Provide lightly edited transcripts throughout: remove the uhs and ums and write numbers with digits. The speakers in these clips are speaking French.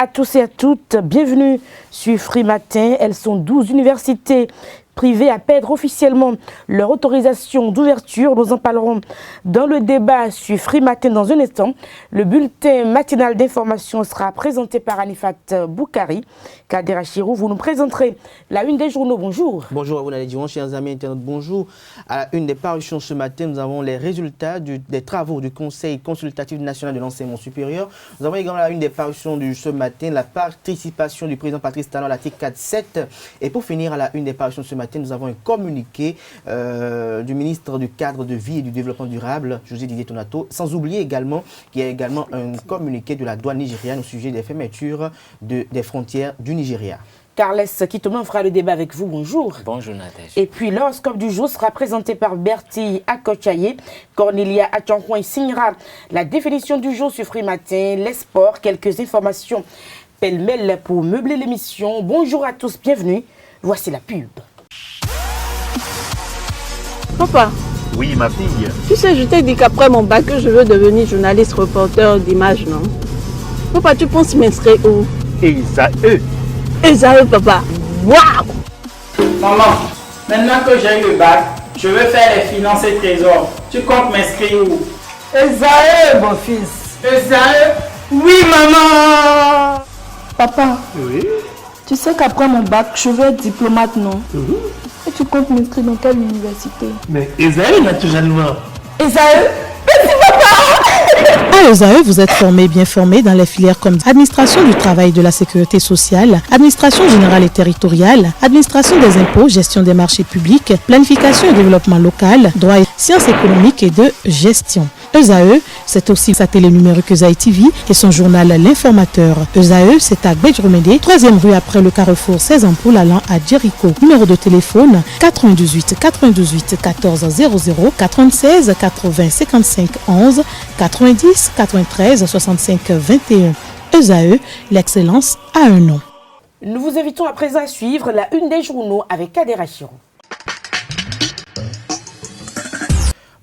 à tous et à toutes, bienvenue sur Free Matin. Elles sont 12 universités privées à perdre officiellement leur autorisation d'ouverture. Nous en parlerons dans le débat sur Free Matin dans un instant. Le bulletin matinal d'information sera présenté par Anifat Boukari. Kader Achirou, vous nous présenterez la une des journaux. Bonjour. Bonjour à vous, Nadé Diron, chers amis internautes. Bonjour. À la une des parutions ce matin, nous avons les résultats des travaux du Conseil consultatif national de l'enseignement supérieur. Nous avons également la une des parutions de ce matin, la participation du président Patrice Talon à l'article 4.7. Et pour finir, à la une des parutions ce matin, nous avons un communiqué du ministre du Cadre de vie et du Développement durable, José Didier Tonato, sans oublier également qu'il y a également un communiqué de la douane nigériane au sujet des fermetures des frontières du Nigeria. Carles Kitoma fera le débat avec vous. Bonjour. Bonjour Nadège. Et puis l'horoscope du jour sera présenté par Bertie Akochaye. Cornelia Achankouin signera la définition du jour sur Free Matin, les sports, quelques informations pêle-mêle pour meubler l'émission. Bonjour à tous, bienvenue. Voici la pub. Papa. Oui, ma fille. Tu sais, je t'ai dit qu'après mon bac, je veux devenir journaliste reporter d'image, non? Papa, tu penses m'inscrire où? Esaü, papa. Waouh! Maman, maintenant que j'ai eu le bac, je veux faire les finances et trésors. Tu comptes m'inscrire où? Esaü, mon fils. Esaü? Oui, maman! Papa, Oui. tu sais qu'après mon bac, je veux être diplomate, non? Et tu comptes m'inscrire dans quelle université? Mais Esaü, naturellement. Esaü? À ESAE, vous êtes formé, bien formé dans les filières comme administration du travail et de la sécurité sociale, administration générale et territoriale, administration des impôts, gestion des marchés publics, planification et développement local, droit et sciences économiques et de gestion. ESAE, c'est aussi sa télé numérique ESAE TV et son journal L'Informateur. ESAE, c'est à Bedjromede, 3e rue après le carrefour 16 ampoules allant à Jericho. Numéro de téléphone 98 98 14 00 96 80 55 11 90 93 65 21. ESAE, l'excellence a un nom. Nous vous invitons à présent à suivre la une des journaux avec Kader Achirou.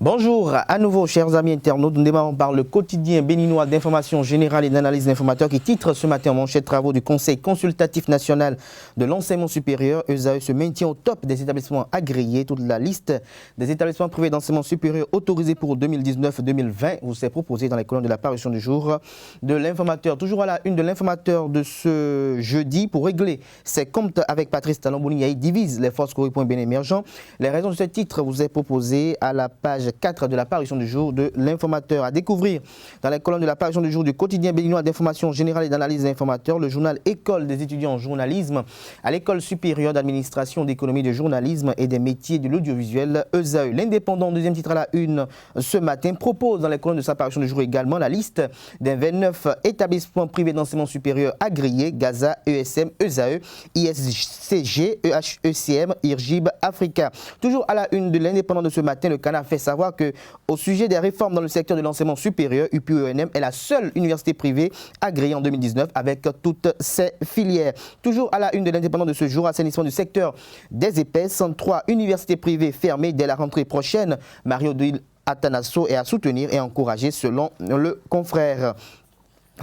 Bonjour à nouveau, chers amis internautes. Nous démarrons par le quotidien béninois d'information générale et d'analyse d'informateurs qui titre ce matin en manchette travaux du Conseil consultatif national de l'enseignement supérieur. ESAE se maintient au top des établissements agréés. Toute la liste des établissements privés d'enseignement supérieur autorisés pour 2019-2020 vous est proposée dans les colonnes de la parution du jour de l'informateur. Toujours à la une de l'informateur de ce jeudi, pour régler ses comptes avec Patrice Talon, Bouni divise les forces correspondant bien émergents. Les raisons de ce titre vous est proposé à la page 4 de la parution du jour de l'informateur. À découvrir dans les colonnes de la parution du jour du quotidien béninois d'information générale et d'analyse d'informateurs, le journal École des étudiants en journalisme à l'École supérieure d'administration, d'économie, de journalisme et des métiers de l'audiovisuel ESAE. L'indépendant, deuxième titre à la une ce matin, propose dans les colonnes de sa parution du jour également la liste des 29 établissements privés d'enseignement supérieur agréés: Gaza, ESM, ESAE, ISCG, EHECM, IRGIB, Africa. Toujours à la une de l'indépendant de ce matin, le Canard fait savoir que au sujet des réformes dans le secteur de l'enseignement supérieur, UPENM est la seule université privée agréée en 2019 avec toutes ses filières. Toujours à la une de l'indépendant de ce jour, assainissement du secteur des épaisses, 3 universités privées fermées dès la rentrée prochaine. Mario Duil Atanasso est à soutenir et encourager selon le confrère.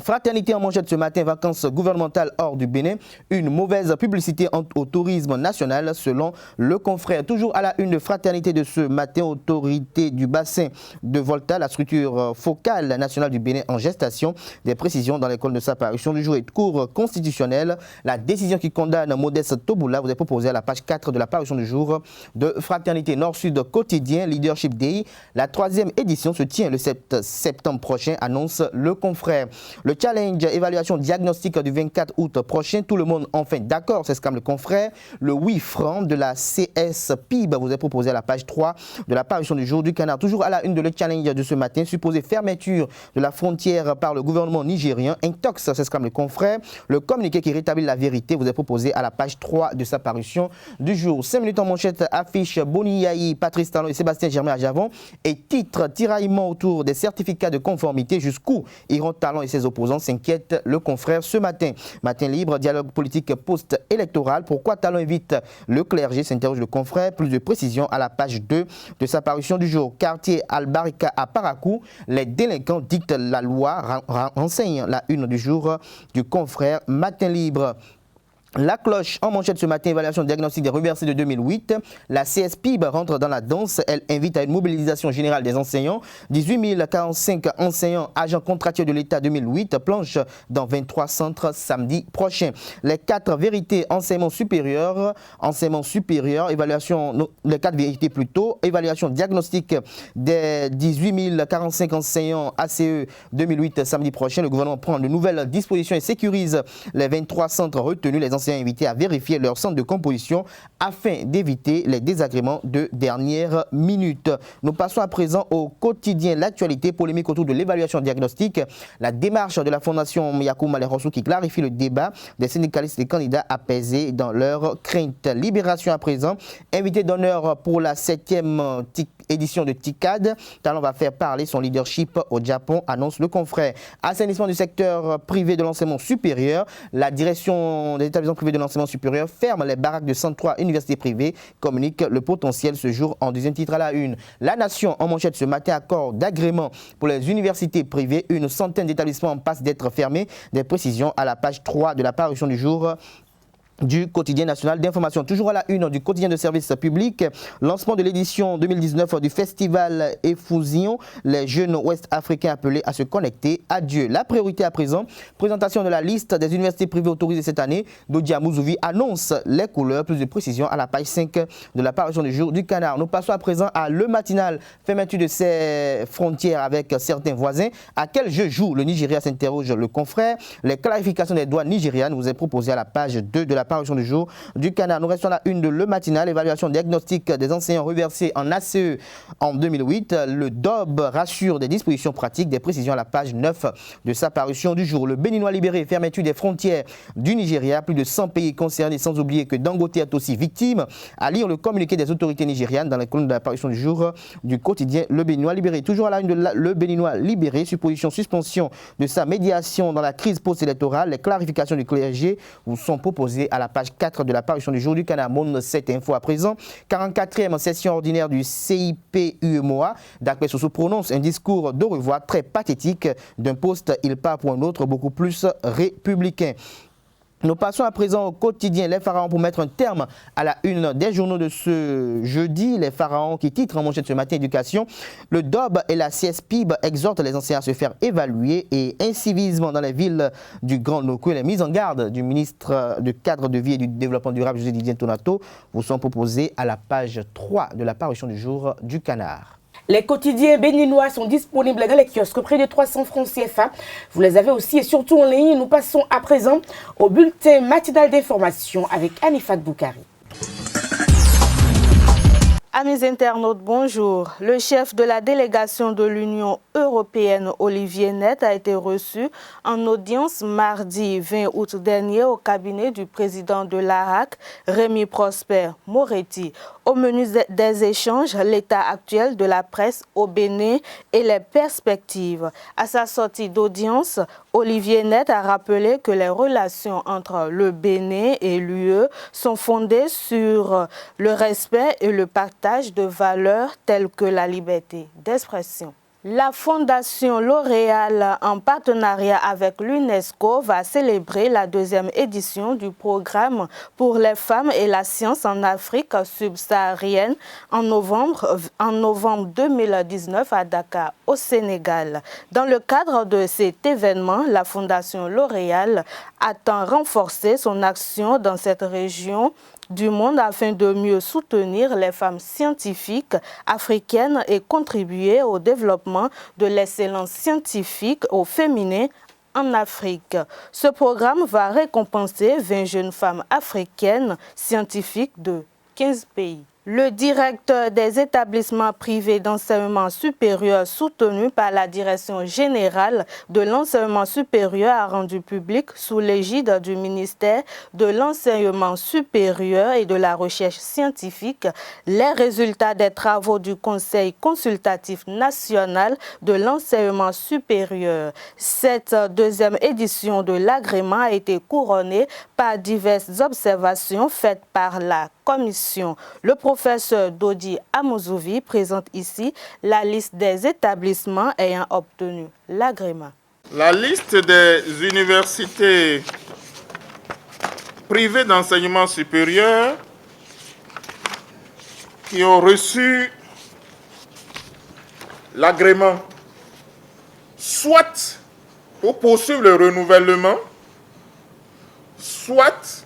Fraternité en manchette ce matin, vacances gouvernementales hors du Bénin, une mauvaise publicité au tourisme national selon le confrère. Toujours à la une de Fraternité de ce matin, autorité du bassin de Volta, la structure focale nationale du Bénin en gestation. Des précisions dans l'école de sa parution du jour et de cours constitutionnel. La décision qui condamne Modeste Toboula vous est proposée à la page 4 de la parution du jour de Fraternité Nord-Sud quotidien, Leadership Day. La 3e édition se tient le 7 septembre prochain, annonce le confrère. Le challenge évaluation diagnostique du 24 août prochain, tout le monde enfin d'accord, s'exclame le confrère. Le 8 francs de la CS PIB vous est proposé à la page 3 de la parution du jour du Canard. Toujours à la une de le challenge de ce matin, supposée fermeture de la frontière par le gouvernement nigérien. Intox, s'exclame le confrère. Le communiqué qui rétablit la vérité vous est proposé à la page 3 de sa parution du jour. 5 minutes en manchette, affiche Boni Yahi, Patrice Talon et Sébastien Germain à Javon. Et titre, tiraillement autour des certificats de conformité, jusqu'où iront Talon et ses opposants s'inquiètent le confrère ce matin. Matin libre, dialogue politique post-électoral. Pourquoi Talon invite le clergé, s'interroge le confrère. Plus de précisions à la page 2 de sa parution du jour. Quartier Al-Barika à Parakou, les délinquants dictent la loi, renseigne la une du jour du confrère Matin libre. La cloche en manchette ce matin, évaluation diagnostique des reversés de 2008. La CSPIB rentre dans la danse. Elle invite à une mobilisation générale des enseignants. 18 045 enseignants, agents contractuels de l'État 2008, planche dans 23 centres samedi prochain. Les 4 vérités enseignement supérieur, évaluation, les 4 vérités plutôt, évaluation diagnostique des 18 045 enseignants ACE 2008 samedi prochain. Le gouvernement prend de nouvelles dispositions et sécurise les 23 centres retenus. Les enseignants invités à vérifier leur centre de composition afin d'éviter les désagréments de dernière minute. Nous passons à présent au quotidien l'actualité polémique autour de l'évaluation diagnostique. La démarche de la Fondation Yakou Malherossou qui clarifie le débat des syndicalistes et candidats apaisés dans leurs craintes. Libération à présent, invité d'honneur pour la 7e édition de TICAD. Talon va faire parler son leadership au Japon, annonce le confrère. Assainissement du secteur privé de l'enseignement supérieur. La direction des établissements privés de l'enseignement supérieur ferme les baraques de 103 universités privées, communique le potentiel ce jour en deuxième titre à la une. La Nation en manchette ce matin, accord d'agrément pour les universités privées. Une centaine d'établissements passent d'être fermés. Des précisions à la page 3 de la parution du jour du quotidien national d'information. Toujours à la une du quotidien de service public, lancement de l'édition 2019 du festival Effusion, les jeunes ouest-africains appelés à se connecter à Dieu. La priorité à présent, présentation de la liste des universités privées autorisées cette année. Dodia Mouzouvi annonce les couleurs, plus de précisions à la page 5 de la parution du jour du Canard. Nous passons à présent à le matinal, fermeture de ses frontières avec certains voisins. À quel jeu joue le Nigeria, s'interroge le confrère. Les clarifications des douanes nigérianes vous est proposé à la page 2 de la parution du jour du Canard. Nous restons à la une de le matinal, évaluation diagnostique des enseignants reversés en ACE en 2008. Le DOB rassure des dispositions pratiques, des précisions à la page 9 de sa parution du jour. Le Béninois libéré, fermeture des frontières du Nigeria, plus de 100 pays concernés, sans oublier que Dangote est aussi victime. À lire le communiqué des autorités nigérianes dans la colonne de la parution du jour du quotidien Le Béninois libéré. Toujours à la une de Le Béninois libéré, supposition, suspension de sa médiation dans la crise post-électorale. Les clarifications du clergé vous sont proposées à la page 4 de la parution du jour du Canard. Monde 7 info à présent. 44e session ordinaire du CIP-UEMOA. D'après ce prononce un discours de revoir très pathétique. D'un poste, il part pour un autre beaucoup plus républicain. Nous passons à présent au quotidien Les Pharaons pour mettre un terme à la une des journaux de ce jeudi. Les Pharaons qui titrent en manchette ce matin éducation. Le DOB et la CSPIB exhortent les enseignants à se faire évaluer et incivisme dans les villes du Grand Noko. Les mises en garde du ministre du Cadre de vie et du Développement durable, José Didier Tonato, vous sont proposées à la page 3 de la parution du jour du Canard. Les quotidiens béninois sont disponibles dans les kiosques, près de 300 francs CFA. Vous les avez aussi et surtout en ligne. Nous passons à présent au bulletin matinal d'information avec Anifat Boukari. Amis internautes, bonjour. Le chef de la délégation de l'Union européenne, Olivier Net, a été reçu en audience mardi 20 août dernier au cabinet du président de l'ARAC, Rémi Prosper Moretti. Au menu des échanges, l'état actuel de la presse au Bénin et les perspectives. À sa sortie d'audience, Olivier Net a rappelé que les relations entre le Bénin et l'UE sont fondées sur le respect et le partage de valeurs telles que la liberté d'expression. La Fondation L'Oréal, en partenariat avec l'UNESCO, va célébrer la 2e édition du programme pour les femmes et la science en Afrique subsaharienne en novembre 2019 à Dakar, au Sénégal. Dans le cadre de cet événement, la Fondation L'Oréal attend renforcer son action dans cette région du monde afin de mieux soutenir les femmes scientifiques africaines et contribuer au développement de l'excellence scientifique au féminin en Afrique. Ce programme va récompenser 20 jeunes femmes africaines scientifiques de 15 pays. Le directeur des établissements privés d'enseignement supérieur soutenu par la Direction générale de l'enseignement supérieur a rendu public sous l'égide du ministère de l'enseignement supérieur et de la recherche scientifique les résultats des travaux du Conseil consultatif national de l'enseignement supérieur. Cette deuxième édition de l'agrément a été couronnée par diverses observations faites par la Commission. Le professeur Dodi Amozouvi présente ici la liste des établissements ayant obtenu l'agrément. La liste des universités privées d'enseignement supérieur qui ont reçu l'agrément, soit pour poursuivre le renouvellement, soit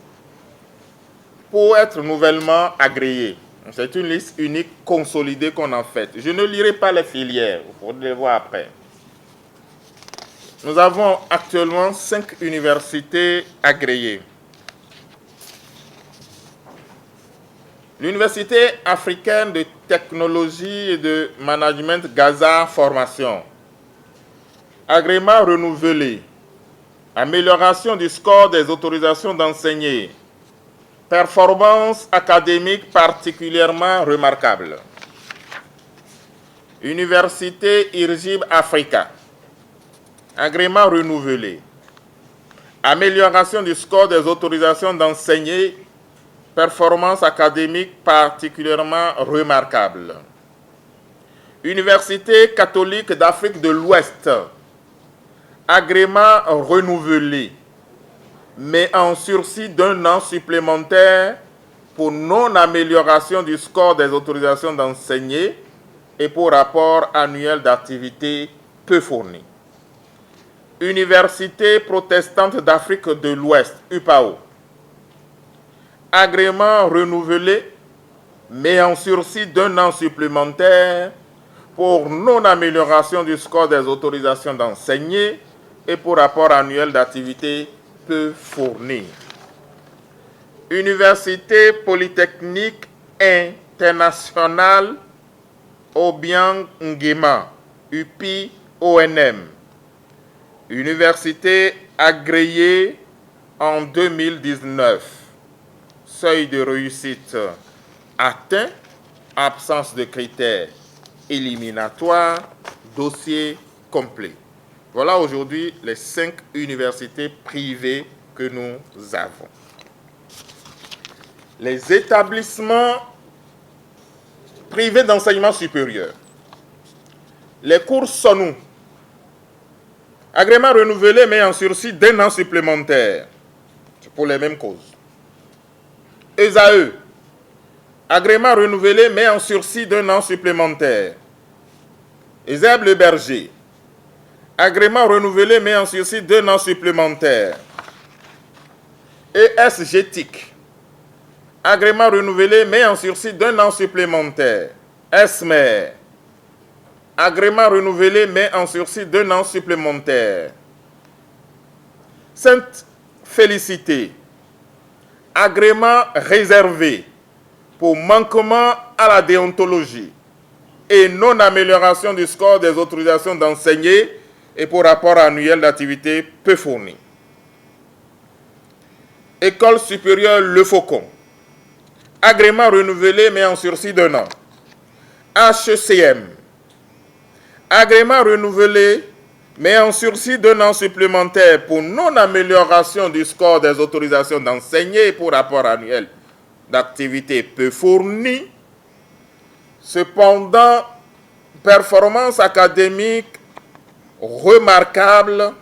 pour être nouvellement agréé. C'est une liste unique consolidée qu'on a faite. Je ne lirai pas les filières, vous pourrez les voir après. Nous avons actuellement 5 universités agréées. L'Université africaine de technologie et de management Gaza Formation. Agrément renouvelé. Amélioration du score des autorisations d'enseigner. Performance académique particulièrement remarquable. Université IRGIB Africa. Agrément renouvelé. Amélioration du score des autorisations d'enseigner. Performance académique particulièrement remarquable. Université catholique d'Afrique de l'Ouest. Agrément renouvelé, mais en sursis d'1 an supplémentaire pour non-amélioration du score des autorisations d'enseigner et pour rapport annuel d'activité peu fourni. Université protestante d'Afrique de l'Ouest, UPAO. Agrément renouvelé, mais en sursis d'1 an supplémentaire pour non-amélioration du score des autorisations d'enseigner et pour rapport annuel d'activité peu fourni. Université polytechnique internationale Obiang Nguema, UPI-ONM. Université agréée en 2019. Seuil de réussite atteint, absence de critères éliminatoires, dossier complet. Voilà aujourd'hui les 5 universités privées que nous avons. Les établissements privés d'enseignement supérieur. Les cours SONU. Agrément renouvelé mais en sursis d'1 an supplémentaire. C'est pour les mêmes causes. ESAE. Agrément renouvelé mais en sursis d'1 an supplémentaire. ESEB Le Berger. Agrément renouvelé mais en sursis d'1 an supplémentaire. ESGTIC. Agrément renouvelé mais en sursis d'1 an supplémentaire. ESMER. Agrément renouvelé mais en sursis d'1 an supplémentaire. Sainte Félicité. Agrément réservé pour manquement à la déontologie et non-amélioration du score des autorisations d'enseigner et pour rapport annuel d'activité peu fourni. École supérieure Le Faucon. Agrément renouvelé mais en sursis d'1 an. HECM. Agrément renouvelé mais en sursis d'1 an supplémentaire pour non-amélioration du score des autorisations d'enseigner et pour rapport annuel d'activité peu fourni. Cependant, performance académique remarquable,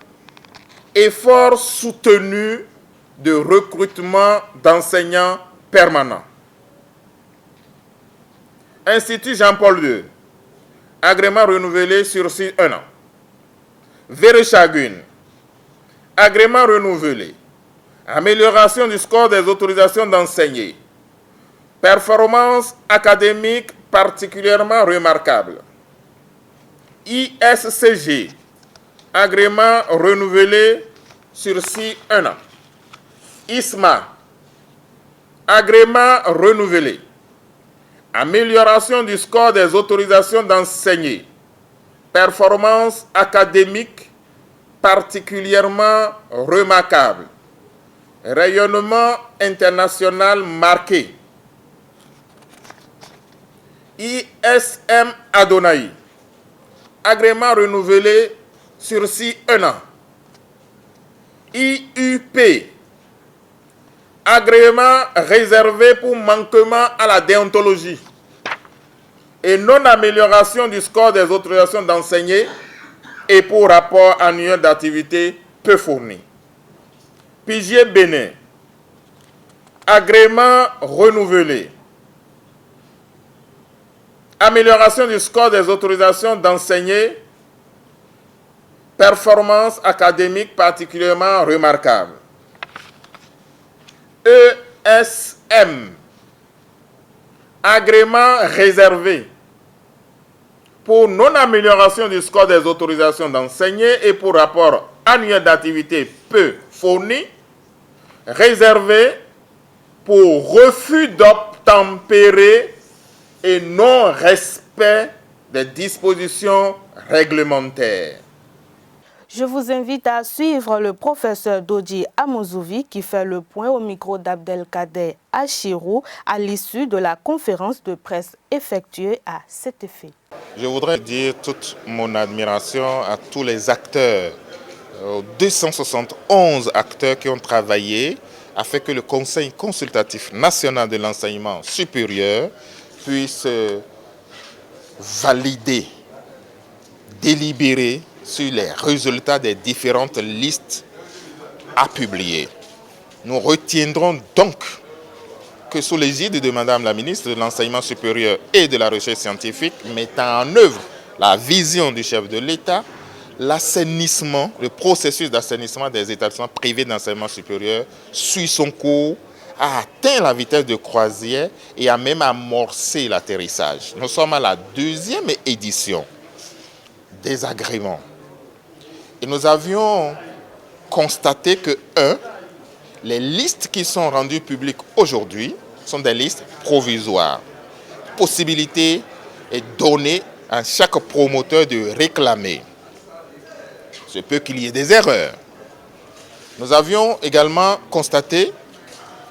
effort soutenu de recrutement d'enseignants permanents. Institut Jean-Paul II. Agrément renouvelé sursis 1 an. Véréchagune. Agrément renouvelé. Amélioration du score des autorisations d'enseigner. Performance académique particulièrement remarquable. ISCG. Agrément renouvelé sursis 1 an. ISMA. Agrément renouvelé. amélioration du score des autorisations d'enseigner, performance académique particulièrement remarquable, rayonnement international marqué, ISM Adonai, agrément renouvelé, sursis 1 an, IUP, agrément réservé pour manquement à la déontologie et non-amélioration du score des autorisations d'enseigner et pour rapport annuel d'activité peu fourni. Pigier Bénin, agrément renouvelé, amélioration du score des autorisations d'enseigner, performance académique particulièrement remarquable. ESM, agrément réservé pour non-amélioration du score des autorisations d'enseigner et pour rapport annuel d'activité peu fourni, réservé pour refus d'obtempérer et non-respect des dispositions réglementaires. Je vous invite à suivre le professeur Dodji Amozouvi qui fait le point au micro d'Abdelkader Achirou à l'issue de la conférence de presse effectuée à cet effet. Je voudrais dire toute mon admiration à tous les acteurs, 271 acteurs qui ont travaillé afin que le Conseil consultatif national de l'enseignement supérieur puisse valider, délibérer sur les résultats des différentes listes à publier. Nous retiendrons donc que sous l'égide de Madame la ministre de l'Enseignement supérieur et de la Recherche scientifique, mettant en œuvre la vision du chef de l'État, l'assainissement, le processus d'assainissement des établissements privés d'enseignement supérieur suit son cours, a atteint la vitesse de croisière et a même amorcé l'atterrissage. Nous sommes à la 2e édition des agréments. Et nous avions constaté que, les listes qui sont rendues publiques aujourd'hui sont des listes provisoires. Possibilité est donnée à chaque promoteur de réclamer. Ce peut qu'il y ait des erreurs. Nous avions également constaté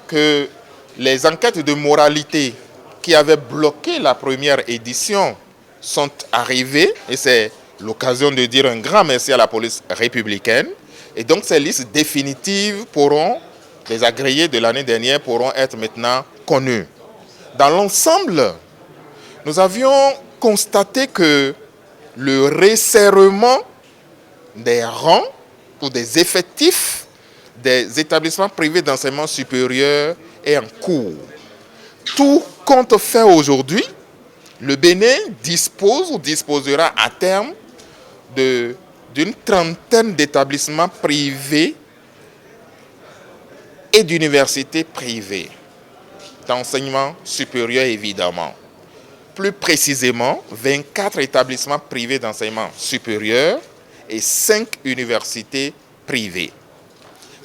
que les enquêtes de moralité qui avaient bloqué la première édition sont arrivées et c'est l'occasion de dire un grand merci à la police républicaine. Et donc ces listes définitives pourront, les agrégés de l'année dernière pourront être maintenant connues. Dans l'ensemble, nous avions constaté que le resserrement des rangs ou des effectifs des établissements privés d'enseignement supérieur est en cours. Tout compte fait aujourd'hui, le Bénin dispose ou disposera à terme d'une trentaine d'établissements privés et d'universités privées, d'enseignement supérieur évidemment. Plus précisément, 24 établissements privés d'enseignement supérieur et 5 universités privées.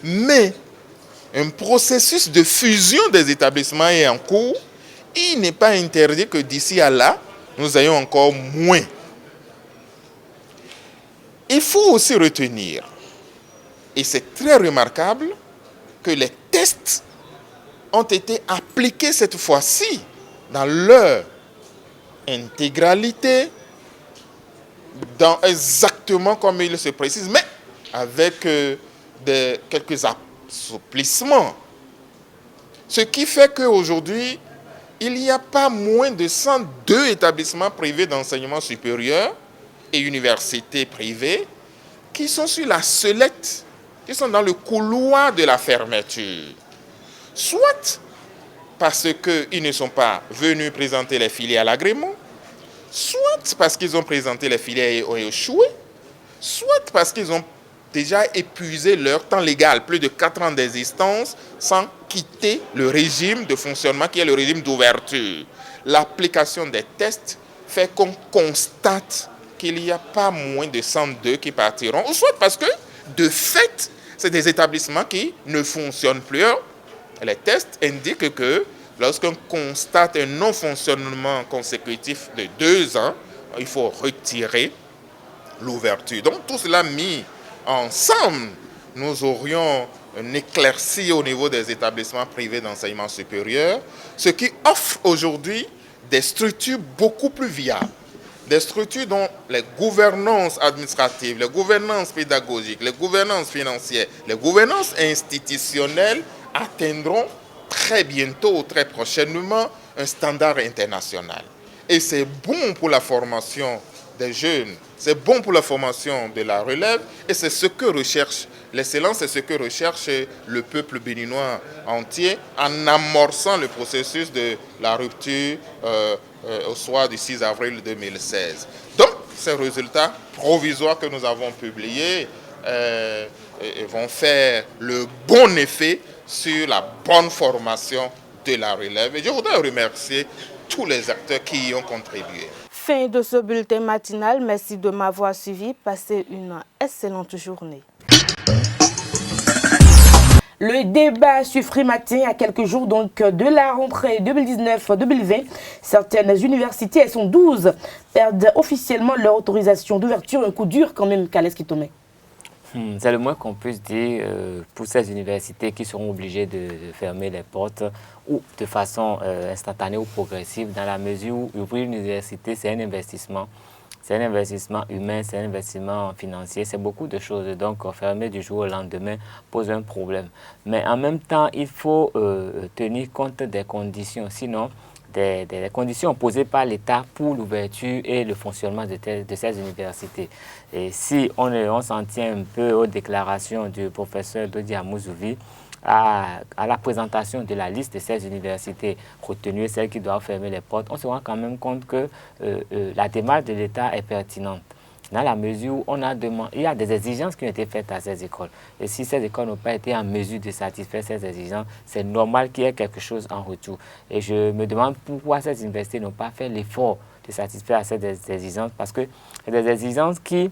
Mais un processus de fusion des établissements est en cours. Il n'est pas interdit que d'ici à là, nous ayons encore moins. Il faut aussi retenir, et c'est très remarquable, que les tests ont été appliqués cette fois-ci dans leur intégralité, exactement comme il se précise, mais avec quelques assouplissements. Ce qui fait qu'aujourd'hui, il n'y a pas moins de 102 établissements privés d'enseignement supérieur et universités privées qui sont sur la sellette, qui sont dans le couloir de la fermeture. Soit parce qu'ils ne sont pas venus présenter les filières à l'agrément, soit parce qu'ils ont présenté les filières et ont échoué, soit parce qu'ils ont déjà épuisé leur temps légal, plus de 4 ans d'existence, sans quitter le régime de fonctionnement qui est le régime d'ouverture. L'application des tests fait qu'on constate qu'il n'y a pas moins de 102 qui partiront, ou soit parce que, de fait, c'est des établissements qui ne fonctionnent plus. Les tests indiquent que lorsqu'on constate un non-fonctionnement consécutif de 2 ans, il faut retirer l'ouverture. Donc tout cela mis ensemble, nous aurions un éclairci au niveau des établissements privés d'enseignement supérieur, ce qui offre aujourd'hui des structures beaucoup plus viables, des structures dont les gouvernances administratives, les gouvernances pédagogiques, les gouvernances financières, les gouvernances institutionnelles atteindront très bientôt, très prochainement, un standard international. Et c'est bon pour la formation des jeunes, c'est bon pour la formation de la relève, et c'est ce que recherche l'excellence, c'est ce que recherche le peuple béninois entier en amorçant le processus de la rupture au soir du 6 avril 2016. Donc, ces résultats provisoires que nous avons publiés vont faire le bon effet sur la bonne formation de la relève. Et je voudrais remercier tous les acteurs qui y ont contribué. Fin de ce bulletin matinal. Merci de m'avoir suivi. Passez une excellente journée. Le débat sur Frimatin à quelques jours donc de la rentrée 2019-2020. Certaines universités, elles sont 12, perdent officiellement leur autorisation d'ouverture. Un coup dur quand même, Kales Kitome. C'est le moins qu'on puisse dire pour ces universités qui seront obligées de fermer les portes ou de façon instantanée ou progressive, dans la mesure où ouvrir une université, c'est un investissement. C'est un investissement humain, c'est un investissement financier, c'est beaucoup de choses. Donc, fermer du jour au lendemain pose un problème. Mais en même temps, il faut tenir compte des conditions. Sinon, des conditions posées par l'État pour l'ouverture et le fonctionnement de ces universités. Et si on s'en tient un peu aux déclarations du professeur Dodi Amoussouvi, à la présentation de la liste de ces universités retenues, celles qui doivent fermer les portes, on se rend quand même compte que la démarche de l'État est pertinente. Dans la mesure où il y a des exigences qui ont été faites à ces écoles. Et si ces écoles n'ont pas été en mesure de satisfaire ces exigences, c'est normal qu'il y ait quelque chose en retour. Et je me demande pourquoi ces universités n'ont pas fait l'effort de satisfaire à ces exigences, parce que c'est des exigences qui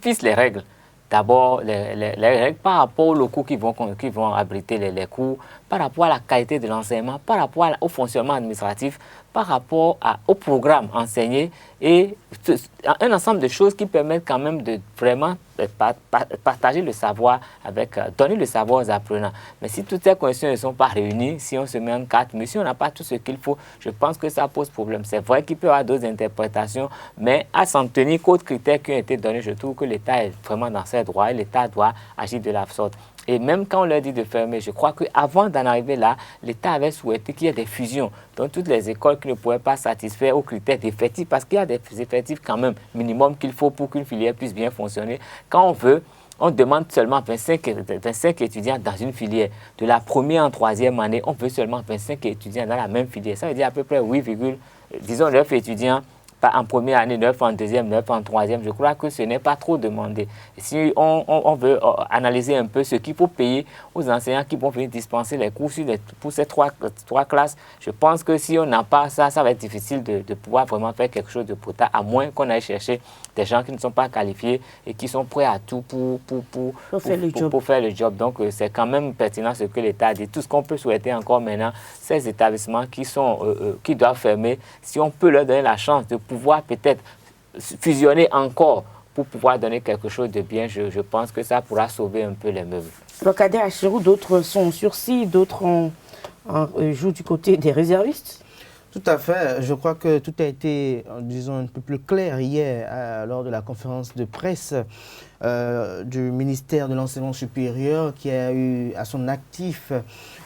fixent les règles. D'abord, les règles par rapport aux locaux qui vont abriter les cours, par rapport à la qualité de l'enseignement, par rapport au fonctionnement administratif, par rapport au programme enseigné et un ensemble de choses qui permettent quand même de vraiment partager le savoir, donner le savoir aux apprenants. Mais si toutes ces conditions ne sont pas réunies, si on se met en quatre, mais si on n'a pas tout ce qu'il faut, je pense que ça pose problème. C'est vrai qu'il peut y avoir d'autres interprétations, mais à s'en tenir qu'aux critères qui ont été donnés, je trouve que l'État est vraiment dans ses droits et l'État doit agir de la sorte. Et même quand on leur dit de fermer, je crois qu'avant d'en arriver là, l'État avait souhaité qu'il y ait des fusions dans toutes les écoles qui ne pouvaient pas satisfaire aux critères d'effectifs, parce qu'il y a des effectifs quand même minimum qu'il faut pour qu'une filière puisse bien fonctionner. Quand on demande seulement 25 étudiants dans une filière. De la première en troisième année, on veut seulement 25 étudiants dans la même filière. Ça veut dire à peu près 9 étudiants en première année, 9 en deuxième, 9 en troisième. Je crois que ce n'est pas trop demandé. Si on veut analyser un peu ce qu'il faut payer aux enseignants qui vont venir dispenser les cours pour ces trois classes, je pense que si on n'a pas ça, ça va être difficile de pouvoir vraiment faire quelque chose de potable, à moins qu'on aille chercher des gens qui ne sont pas qualifiés et qui sont prêts à tout pour faire le job. Donc, c'est quand même pertinent ce que l'État a dit. Tout ce qu'on peut souhaiter encore maintenant, ces établissements qui doivent fermer, si on peut leur donner la chance de pouvoir peut-être fusionner encore pour pouvoir donner quelque chose de bien, je pense que ça pourra sauver un peu les meubles. Donc, Kader Achirou, d'autres sont en sursis, d'autres jouent du côté des réservistes. Tout à fait. Je crois que tout a été, disons, un peu plus clair hier lors de la conférence de presse du ministère de l'Enseignement supérieur, qui a eu à son actif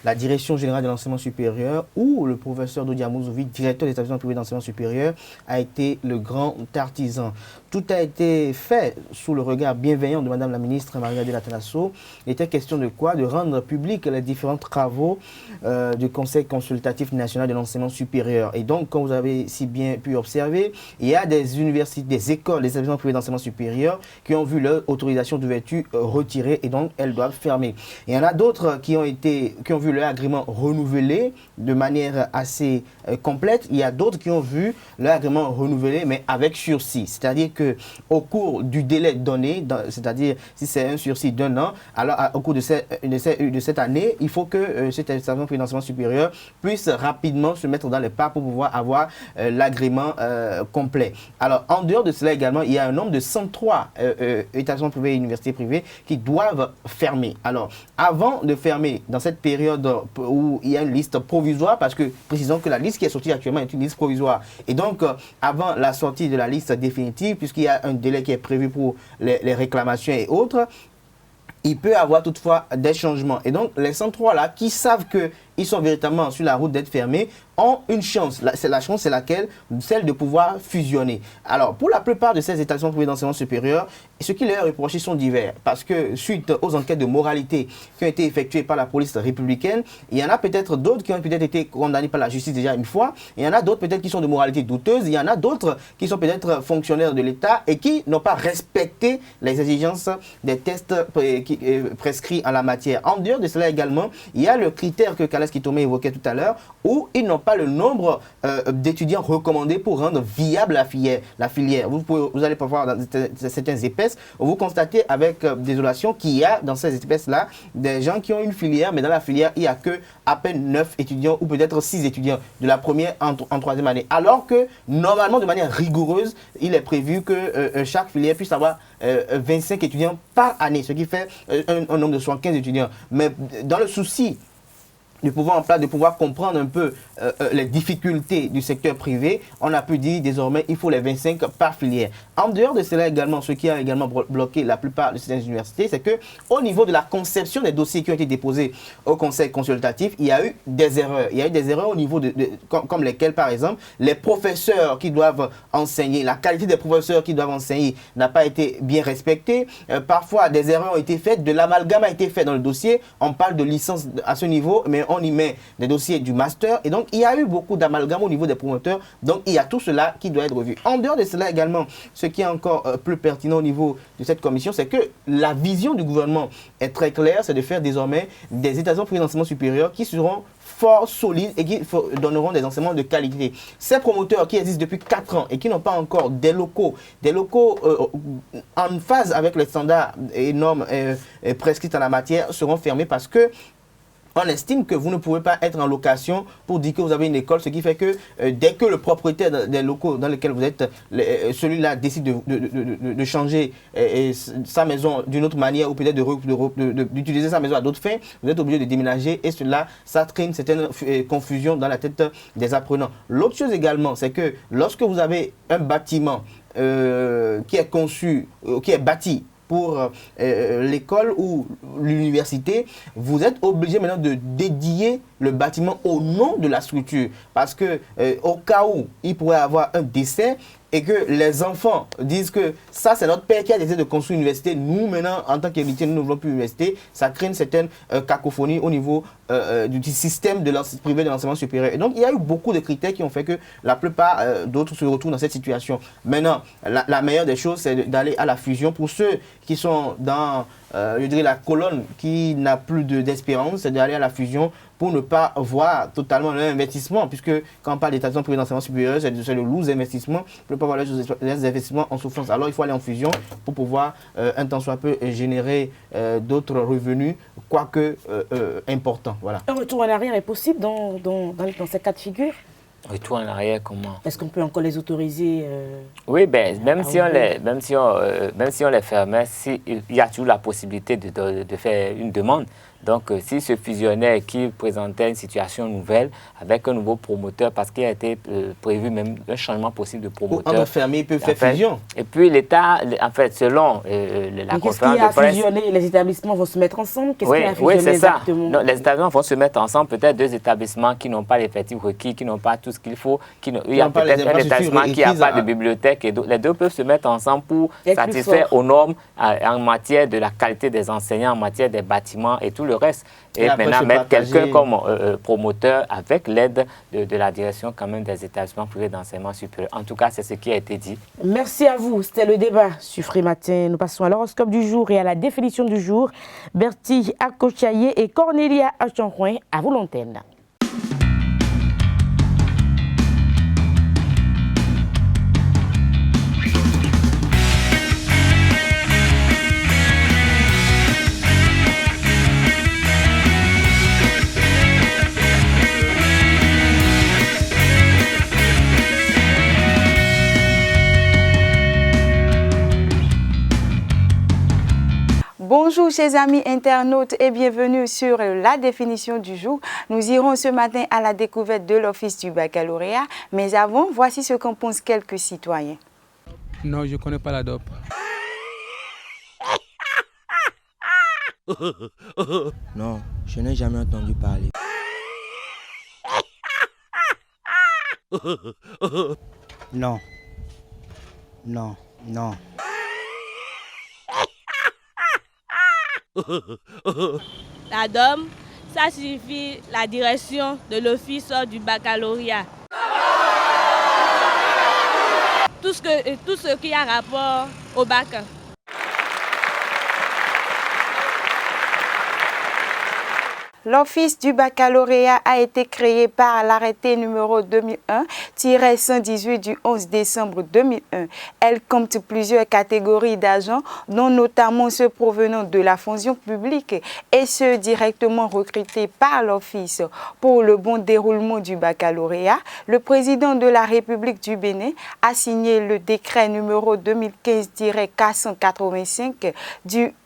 la Direction générale de l'enseignement supérieur, où le professeur Dodi Amoussouvi, directeur des établissements privés d'enseignement supérieur, a été le grand artisan. Tout a été fait sous le regard bienveillant de Madame la ministre Maria de la Tanasso. Il était question de quoi? De rendre public les différents travaux du Conseil consultatif national de l'enseignement supérieur. Et donc, comme vous avez si bien pu observer, il y a des universités, des écoles, des établissements privés d'enseignement supérieur qui ont vu leur autorisation d'ouverture retirée et donc elles doivent fermer. Il y en a d'autres qui ont vu leur agrément renouvelé de manière assez complète. Il y a d'autres qui ont vu leur agrément renouvelé mais avec sursis. C'est-à-dire qu'au cours du délai donné, c'est-à-dire si c'est un sursis d'1 an, alors au cours de cette année, il faut que cet établissement de financement supérieur puisse rapidement se mettre dans les pas pour pouvoir avoir l'agrément complet. Alors en dehors de cela également, il y a un nombre de 103 établissements privés et universités privées qui doivent fermer. Alors avant de fermer, dans cette période où il y a une liste provisoire, parce que précisons que la liste qui est sortie actuellement est une liste provisoire. Et donc avant la sortie de la liste définitive, puisqu'il y a un délai qui est prévu pour les réclamations et autres, il peut y avoir toutefois des changements. Et donc, les 103 là, qui savent qu'ils sont véritablement sur la route d'être fermés, ont une chance. La chance, c'est laquelle? Celle de pouvoir fusionner. Alors, pour la plupart de ces établissements privés d'enseignement supérieur, ce qui leur est reproché sont divers. Parce que suite aux enquêtes de moralité qui ont été effectuées par la police républicaine, il y en a peut-être d'autres qui ont peut-être été condamnés par la justice déjà une fois. Il y en a d'autres peut-être qui sont de moralité douteuse. Il y en a d'autres qui sont peut-être fonctionnaires de l'État et qui n'ont pas respecté les exigences des tests prescrits en la matière. En dehors de cela également, il y a le critère que Kales Kitome évoquait tout à l'heure, où ils n'ont pas le nombre d'étudiants recommandés pour rendre viable la filière. Vous allez pouvoir voir dans certaines épaisses, vous constatez avec désolation qu'il y a dans ces épaisses-là des gens qui ont une filière, mais dans la filière, il n'y a que à peine 9 étudiants ou peut-être 6 étudiants de la première en troisième année. Alors que normalement, de manière rigoureuse, il est prévu que chaque filière puisse avoir 25 étudiants par année, ce qui fait un nombre de 75 étudiants. Mais dans le souci de pouvoir comprendre un peu les difficultés du secteur privé, on a pu dire désormais il faut les 25 par filière. En dehors de cela également, ce qui a également bloqué la plupart de ces universités, c'est que au niveau de la conception des dossiers qui ont été déposés au conseil consultatif, il y a eu des erreurs. Il y a eu des erreurs au niveau comme lesquelles, par exemple, les professeurs qui doivent enseigner, la qualité des professeurs qui doivent enseigner n'a pas été bien respectée. Parfois, des erreurs ont été faites, de l'amalgame a été fait dans le dossier. On parle de licence à ce niveau, mais on y met des dossiers du master. Et donc, il y a eu beaucoup d'amalgame au niveau des promoteurs. Donc, il y a tout cela qui doit être revu. En dehors de cela également, ce qui est encore plus pertinent au niveau de cette commission, c'est que la vision du gouvernement est très claire, c'est de faire désormais des établissements privés d'enseignement supérieur qui seront fort solides et qui donneront des enseignements de qualité. Ces promoteurs qui existent depuis 4 ans et qui n'ont pas encore des locaux en phase avec les standards et normes prescrites en la matière seront fermés parce que on estime que vous ne pouvez pas être en location pour dire que vous avez une école, ce qui fait que dès que le propriétaire des locaux dans lesquels vous êtes, celui-là décide de changer sa maison d'une autre manière ou peut-être d'utiliser sa maison à d'autres fins, vous êtes obligé de déménager et cela, ça crée une certaine confusion dans la tête des apprenants. L'autre chose également, c'est que lorsque vous avez un bâtiment qui est conçu, qui est bâti pour l'école ou l'université, vous êtes obligé maintenant de dédier le bâtiment au nom de la structure. Parce que au cas où il pourrait y avoir un décès et que les enfants disent que ça c'est notre père qui a décidé de construire une université, nous maintenant en tant qu'héritiers nous ne voulons plus l'université, ça crée une certaine cacophonie au niveau du système privé de l'enseignement supérieur. Et donc il y a eu beaucoup de critères qui ont fait que la plupart d'autres se retrouvent dans cette situation. Maintenant, la meilleure des choses c'est d'aller à la fusion. Pour ceux qui sont dans je dirais la colonne qui n'a plus d'espérance, c'est d'aller à la fusion pour ne pas voir totalement l'investissement, puisque quand on parle d'établissement privé d'enseignement supérieur, c'est le lourd investissement, pour ne pas voir les investissements en souffrance. Alors il faut aller en fusion pour pouvoir un temps soit peu générer d'autres revenus, quoique importants. Voilà. Un retour en arrière est possible dans ces cas de figure? Retour en arrière, comment? Est-ce qu'on peut encore les autoriser Oui, même si on les fermait, il y a toujours la possibilité de faire une demande. Donc, si ce fusionnaire qui présentait une situation nouvelle avec un nouveau promoteur, parce qu'il a été prévu même un changement possible de promoteur. Ou fermé, il peut faire fusion. Et puis l'État, en fait, selon la conférence de presse... fusionner, les établissements vont se mettre ensemble? Qu'est-ce qu'il y a à fusionner exactement? Non, les établissements vont se mettre ensemble, peut-être 2 établissements qui n'ont pas l'effectif requis, qui n'ont pas tout ce qu'il faut. Il y a peut-être un établissement qui n'a pas de bibliothèque. Et les deux peuvent se mettre ensemble pour satisfaire aux normes en matière de la qualité des enseignants, en matière des bâtiments et tout le le reste. Et maintenant, mettre quelqu'un comme promoteur avec l'aide de la direction quand même des établissements privés d'enseignement supérieur. En tout cas, c'est ce qui a été dit. Merci à vous. C'était le débat sur Free Matin. Nous passons à l'horoscope du jour et à la définition du jour. Bertie Akochaye et Cornelia Achanrouin, à vous l'antenne. Bonjour chers amis internautes et bienvenue sur la définition du jour. Nous irons ce matin à la découverte de l'office du baccalauréat. Mais avant, voici ce qu'en pensent quelques citoyens. Non, je ne connais pas la dope. Non, je n'ai jamais entendu parler. Non. Non, non. La DOM, ça signifie la direction de l'office du baccalauréat. Tout ce qui a rapport au bac. L'office du baccalauréat a été créé par l'arrêté numéro 2001-118 du 11 décembre 2001. Elle compte plusieurs catégories d'agents, dont notamment ceux provenant de la fonction publique et ceux directement recrutés par l'office. Pour le bon déroulement du baccalauréat, le président de la République du Bénin a signé le décret numéro 2015-485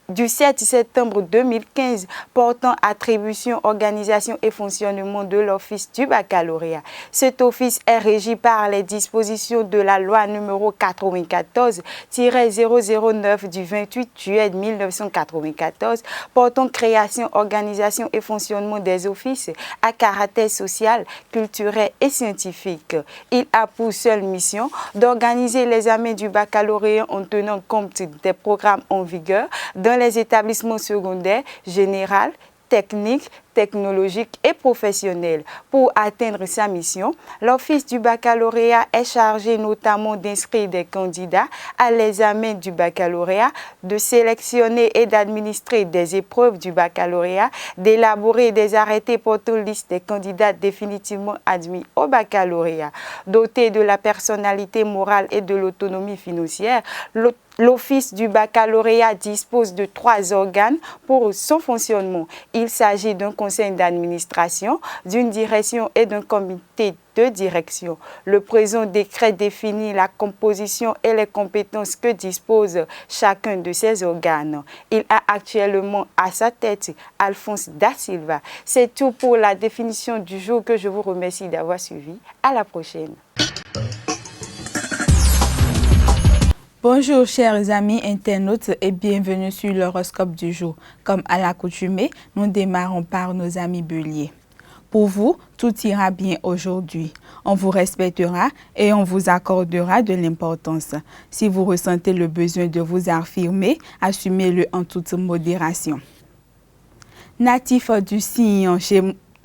du 7 septembre 2015 portant attribution, organisation et fonctionnement de l'office du baccalauréat. Cet office est régi par les dispositions de la loi numéro 94-009 du 28 juillet 1994 portant création, organisation et fonctionnement des offices à caractère social, culturel et scientifique. Il a pour seule mission d'organiser l'examen du baccalauréat en tenant compte des programmes en vigueur dans les établissements secondaires, généraux, techniques, technologiques et professionnels. Pour atteindre sa mission, l'office du baccalauréat est chargé notamment d'inscrire des candidats à l'examen du baccalauréat, de sélectionner et d'administrer des épreuves du baccalauréat, d'élaborer des arrêtés portant liste des candidats définitivement admis au baccalauréat. Doté de la personnalité morale et de l'autonomie financière, l'office du baccalauréat dispose de 3 organes pour son fonctionnement. Il s'agit d'un conseil d'administration, d'une direction et d'un comité de direction. Le présent décret définit la composition et les compétences que dispose chacun de ces organes. Il a actuellement à sa tête Alphonse Da Silva. C'est tout pour la définition du jour que je vous remercie d'avoir suivi. À la prochaine. Bonjour chers amis internautes et bienvenue sur l'horoscope du jour. Comme à l'accoutumée, nous démarrons par nos amis béliers. Pour vous, tout ira bien aujourd'hui. On vous respectera et on vous accordera de l'importance. Si vous ressentez le besoin de vous affirmer, assumez-le en toute modération.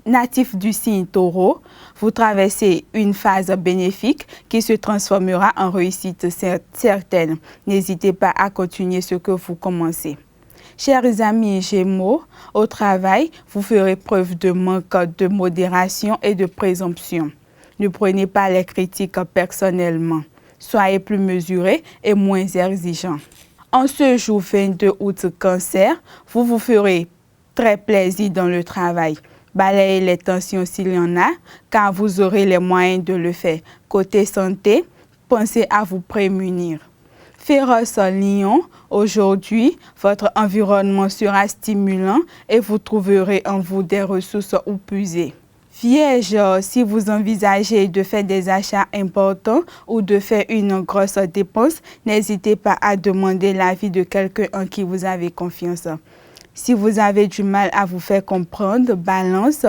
Natif du signe taureau, vous traversez une phase bénéfique qui se transformera en réussite certaine. N'hésitez pas à continuer ce que vous commencez. Chers amis Gémeaux, au travail, vous ferez preuve de manque de modération et de présomption. Ne prenez pas les critiques personnellement. Soyez plus mesurés et moins exigeants. En ce jour 22 août Cancer, vous vous ferez très plaisir dans le travail. Balayez les tensions s'il y en a, car vous aurez les moyens de le faire. Côté santé, pensez à vous prémunir. Féroce Lion, aujourd'hui, votre environnement sera stimulant et vous trouverez en vous des ressources où puiser. Vierge, si vous envisagez de faire des achats importants ou de faire une grosse dépense, n'hésitez pas à demander l'avis de quelqu'un en qui vous avez confiance. Si vous avez du mal à vous faire comprendre, balance,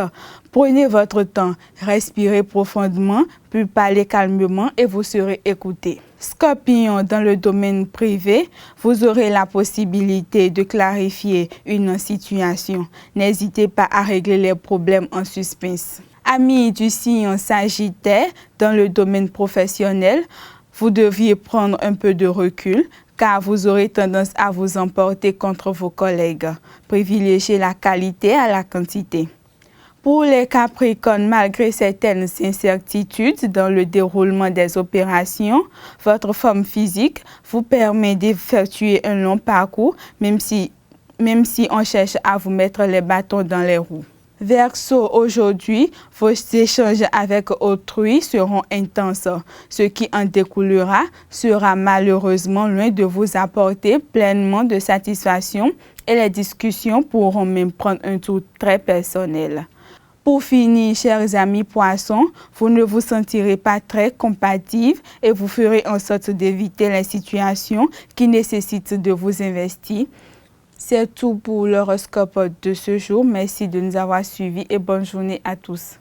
prenez votre temps, respirez profondément, puis parlez calmement et vous serez écouté. Scorpion, dans le domaine privé, vous aurez la possibilité de clarifier une situation. N'hésitez pas à régler les problèmes en suspense. Amis du signe Sagittaire, dans le domaine professionnel, vous deviez prendre un peu de recul, car vous aurez tendance à vous emporter contre vos collègues. Privilégiez la qualité à la quantité. Pour les Capricornes, malgré certaines incertitudes dans le déroulement des opérations, votre forme physique vous permet d'effectuer un long parcours, même si on cherche à vous mettre les bâtons dans les roues. Verseau, aujourd'hui, vos échanges avec autrui seront intenses. Ce qui en découlera sera malheureusement loin de vous apporter pleinement de satisfaction et les discussions pourront même prendre un tour très personnel. Pour finir, chers amis poissons, vous ne vous sentirez pas très compatibles et vous ferez en sorte d'éviter les situations qui nécessitent de vous investir. C'est tout pour l'horoscope de ce jour. Merci de nous avoir suivis et bonne journée à tous.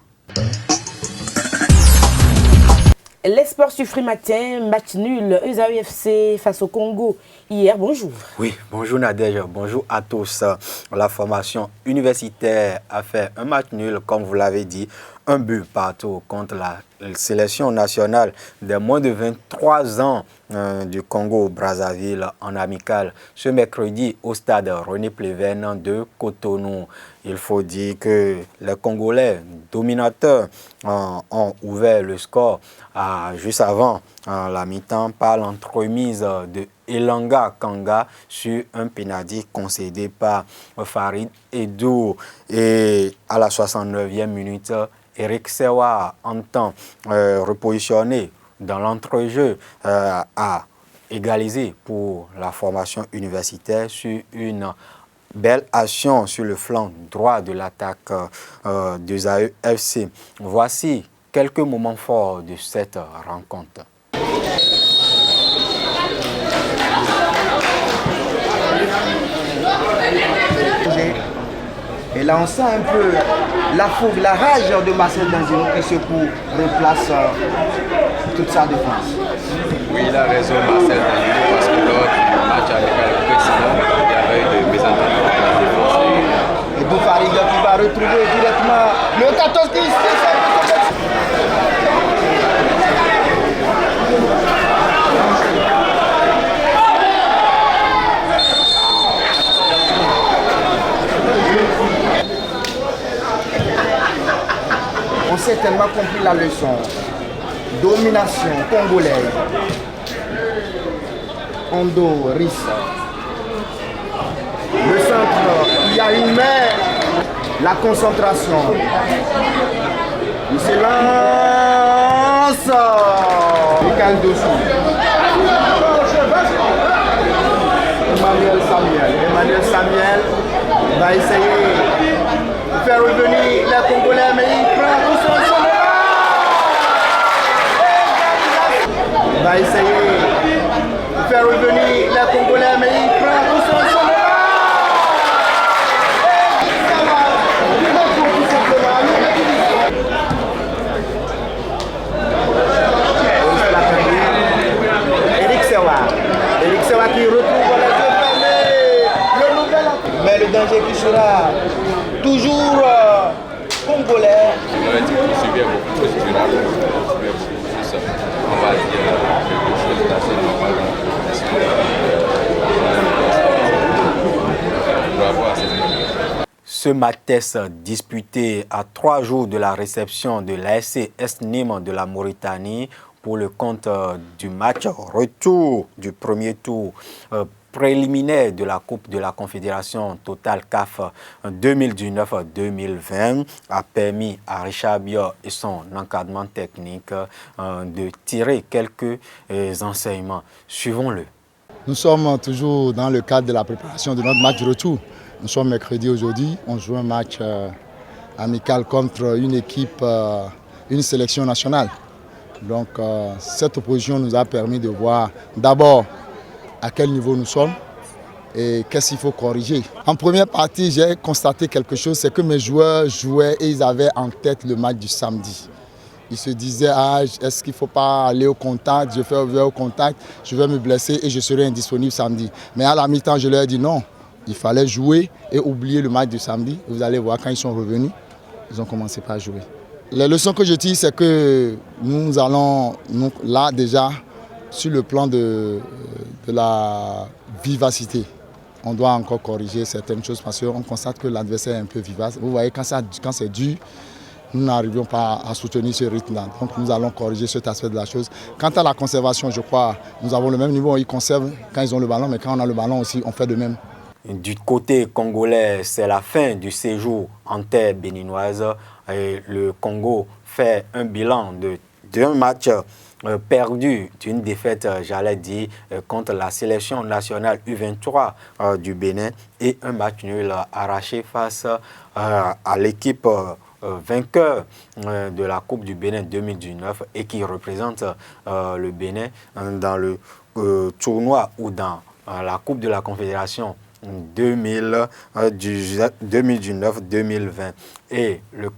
Les sports sur Free Matin, match nul, ESAE FC face au Congo hier, bonjour. Oui, bonjour Nadège, bonjour à tous. La formation universitaire a fait un match nul, comme vous l'avez dit, un but partout contre la sélection nationale des moins de 23 ans du Congo-Brazzaville en amical ce mercredi au stade René Pleven de Cotonou. Il faut dire que les Congolais dominateurs ont ouvert le score juste avant la mi-temps par l'entremise de Elanga Kanga sur un pénalty concédé par Farid Edou. Et à la 69e minute, Eric Sewa entend repositionner dans l'entrejeu à égaliser pour la formation universitaire sur une belle action sur le flanc droit de l'attaque de ESAE FC. Voici quelques moments forts de cette rencontre. Et là, on sent un peu la fougue, la rage de Marcel Danzino qui secoue, replace toute sa défense. Oui, il a raison, Marcel Danzino, parce que lors du match amical précédent, il y avait eu de mésententes de la défense. Et Boufariga qui va retrouver directement le 14 qui on s'est tellement compris la leçon. Domination congolaise. Ondo, Rissa. Le centre, il y a une main. La concentration. Il se lance. Michael dessous. Emmanuel Samuel va essayer de faire revenir les Congolais, mais il prend tout son chemin. Il va essayer de faire revenir les Congolais, mais il prend tout son chemin. Eric Sewa qui retrouve les yeux fermés. Le nouvel, mais le danger qui sera toujours congolais. On va dire qu'il subit beaucoup plus durable, on va dire quelque chose d'assez normal. Ce Matès disputé à 3 jours de la réception de l'ASC Nîmes de la Mauritanie pour le compte du match retour du premier tour préliminaire de la Coupe de la Confédération Total CAF 2019-2020 a permis à Richard Biot et son encadrement technique de tirer quelques enseignements. Suivons-le. Nous sommes toujours dans le cadre de la préparation de notre match retour. Nous sommes mercredi aujourd'hui, on joue un match amical contre une équipe, une sélection nationale. Donc cette opposition nous a permis de voir d'abord à quel niveau nous sommes et qu'est-ce qu'il faut corriger. En première partie, j'ai constaté quelque chose, c'est que mes joueurs jouaient et ils avaient en tête le match du samedi. Ils se disaient, est-ce qu'il ne faut pas aller au contact, je vais au contact, je vais me blesser et je serai indisponible samedi. Mais à la mi-temps, je leur ai dit non, il fallait jouer et oublier le match du samedi. Vous allez voir, quand ils sont revenus, ils ont commencé par jouer. Les leçons que je tire, c'est que nous allons, là déjà, sur le plan de la vivacité, on doit encore corriger certaines choses parce qu'on constate que l'adversaire est un peu vivace. Vous voyez, quand c'est dur, nous n'arrivions pas à soutenir ce rythme-là. Donc nous allons corriger cet aspect de la chose. Quant à la conservation, je crois, nous avons le même niveau. Ils conservent quand ils ont le ballon, mais quand on a le ballon aussi, on fait de même. Du côté congolais, c'est la fin du séjour en terre béninoise. Et le Congo fait un bilan d'un match perdu, d'une défaite, j'allais dire, contre la sélection nationale U23 du Bénin et un match nul arraché face à l'équipe vainqueur de la Coupe du Bénin 2019 et qui représente le Bénin dans le tournoi ou dans la Coupe de la Confédération 2019-2020. Et le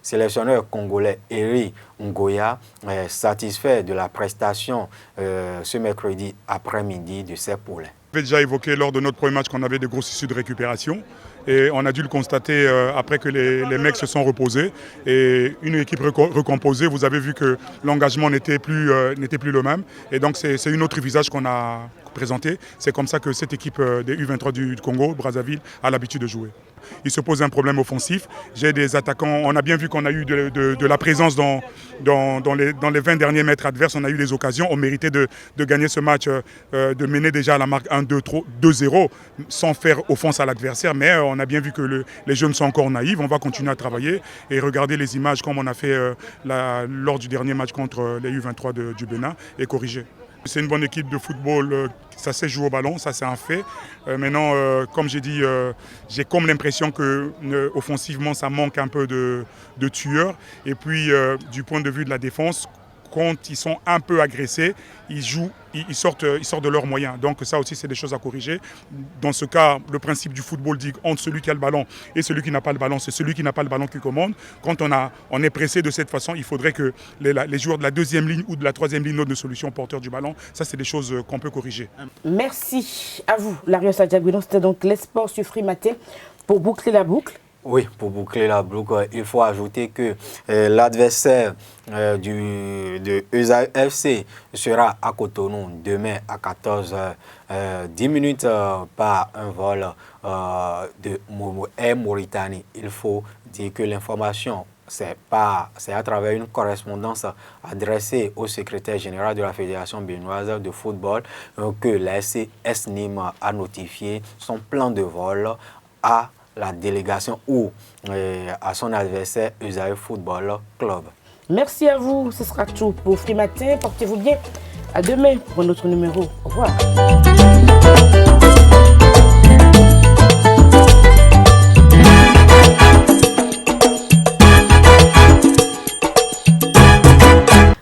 sélectionneur congolais Eri Ngoya est satisfait de la prestation ce mercredi après-midi de ses poulets. On avait déjà évoqué lors de notre premier match qu'on avait de grosses issues de récupération et on a dû le constater après que les mecs se sont reposés et une équipe recomposée, vous avez vu que l'engagement n'était plus le même et donc c'est une autre visage qu'on a présenté. C'est comme ça que cette équipe des U23 du Congo, Brazzaville, a l'habitude de jouer. Il se pose un problème offensif. J'ai des attaquants, on a bien vu qu'on a eu de la présence dans les 20 derniers mètres adverses. On a eu des occasions, on méritait de gagner ce match, de mener déjà à la marque 1-2-0 sans faire offense à l'adversaire. Mais on a bien vu que les jeunes sont encore naïfs. On va continuer à travailler et regarder les images comme on a fait lors du dernier match contre les U23 du Bénin et corriger. C'est une bonne équipe de football, ça sait jouer au ballon, ça c'est un fait. Maintenant, comme j'ai dit, j'ai comme l'impression que offensivement ça manque un peu de tueurs. Et puis du point de vue de la défense, quand ils sont un peu agressés, ils sortent de leurs moyens. Donc ça aussi, c'est des choses à corriger. Dans ce cas, le principe du football dit entre celui qui a le ballon et celui qui n'a pas le ballon, c'est celui qui n'a pas le ballon qui commande. Quand on est pressé de cette façon, il faudrait que les joueurs de la deuxième ligne ou de la troisième ligne de solution porteurs du ballon, ça c'est des choses qu'on peut corriger. Merci à vous, Larios Adjaguinon. C'était donc les sports sur Free Matin. Pour boucler la boucle, oui, pour boucler la boucle, il faut ajouter que l'adversaire de ESA FC sera à Cotonou demain à 14h, 10 minutes par un vol de Air Mauritanie. Il faut dire que l'information, c'est à travers une correspondance adressée au secrétaire général de la Fédération béninoise de football que la SCS Nîmes a notifié son plan de vol à la délégation ou à son adversaire Usaï Football Club. Merci à vous, ce sera tout pour Free Matin. Portez-vous bien. À demain pour un autre numéro. Au revoir.